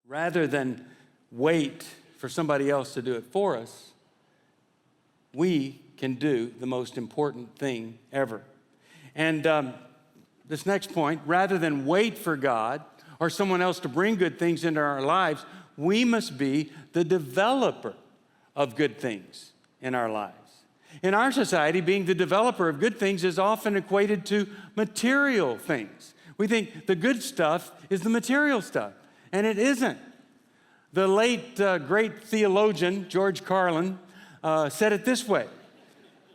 Rather than wait for somebody else to do it for us, we can do the most important thing ever. And this next point, rather than wait for God or someone else to bring good things into our lives, we must be the developer of good things in our lives. In our society, being the developer of good things is often equated to material things. We think the good stuff is the material stuff, and it isn't. The late, great theologian, George Carlin, said it this way.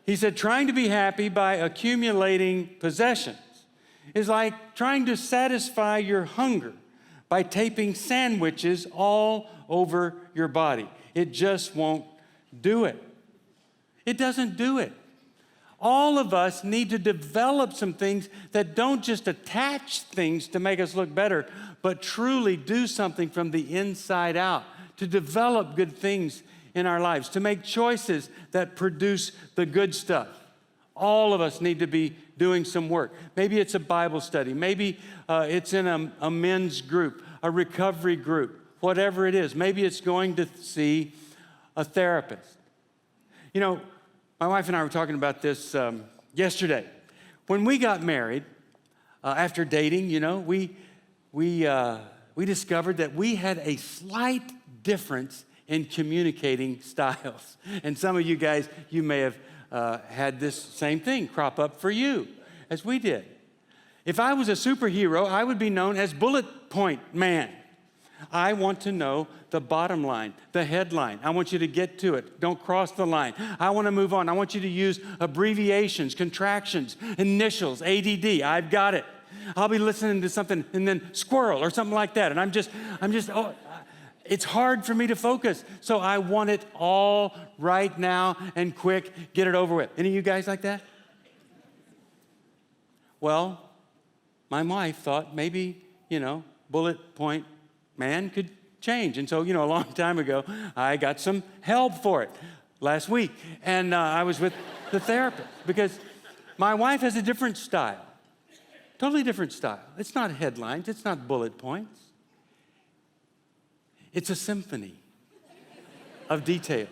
He said, trying to be happy by accumulating possessions is like trying to satisfy your hunger by taping sandwiches all over your body. It just won't do it. It doesn't do it. All of us need to develop some things that don't just attach things to make us look better, but truly do something from the inside out, to develop good things in our lives, to make choices that produce the good stuff. All of us need to be doing some work. Maybe it's a Bible study. Maybe it's in a men's group, a recovery group, whatever it is. Maybe it's going to see a therapist. You know, my wife and I were talking about this yesterday. When we got married, after dating, you know, we discovered that we had a slight difference in communicating styles. And some of you guys, you may have had this same thing crop up for you, as we did. If I was a superhero, I would be known as Bullet Point Man. I want to know the bottom line, the headline. I want you to get to it. Don't cross the line. I want to move on. I want you to use abbreviations, contractions, initials, ADD. I've got it. I'll be listening to something and then squirrel or something like that. And I'm just, it's hard for me to focus. So I want it all right now and quick, get it over with. Any of you guys like that? Well, my wife thought maybe, Bullet Point Man could change. And so, a long time ago, I got some help for it last week. And I was with the therapist because my wife has a different style, totally different style. It's not headlines. It's not bullet points. It's a symphony of details.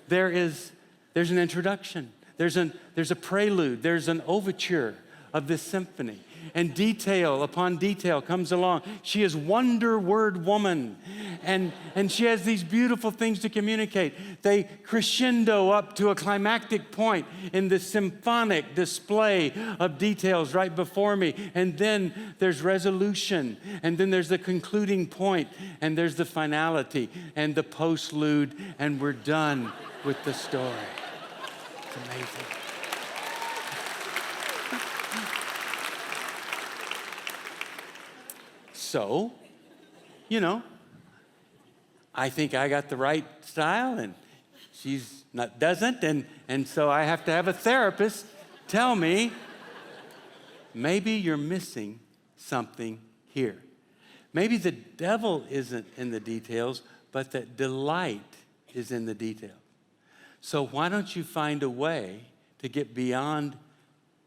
There's an introduction. There's a prelude. There's an overture of this symphony. And detail upon detail comes along. She is Wonder Word Woman. And she has these beautiful things to communicate. They crescendo up to a climactic point in this symphonic display of details right before me. And then there's resolution. And then there's the concluding point. And there's the finality and the postlude. And we're done with the story. It's amazing. So, I think I got the right style and she's doesn't. And so I have to have a therapist tell me, maybe you're missing something here. Maybe the devil isn't in the details, but the delight is in the details. So why don't you find a way to get beyond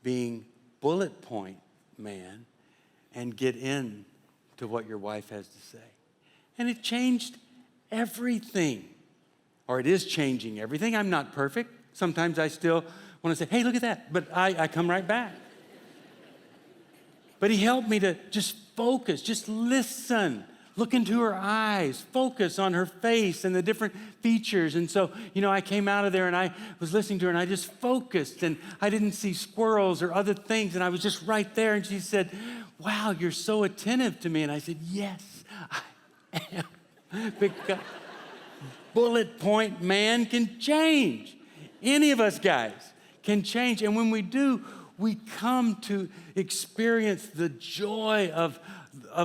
being bullet point man and get in to what your wife has to say? And it changed everything, or it is changing everything. I'm not perfect. Sometimes I still want to say, hey, look at that, but I come right back. But he helped me to just focus, just listen, look into her eyes, focus on her face and the different features. And so, I came out of there and I was listening to her and I just focused and I didn't see squirrels or other things and I was just right there. And she said, wow, you're so attentive to me. And I said, yes, I am. Because bullet point man can change. Any of us guys can change. And when we do, we come to experience the joy of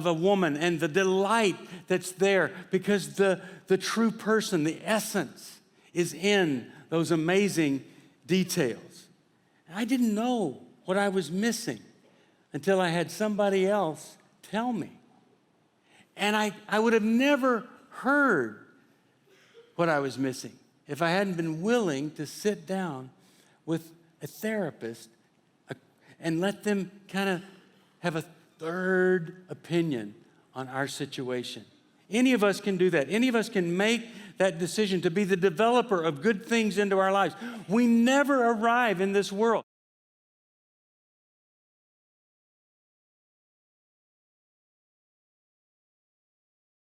a woman and the delight that's there because the true person, the essence, is in those amazing details. And I didn't know what I was missing until I had somebody else tell me. And I would have never heard what I was missing if I hadn't been willing to sit down with a therapist and let them kind of have a third opinion on our situation. Any of us can do that. Any of us can make that decision to be the developer of good things into our lives. We never arrive in this world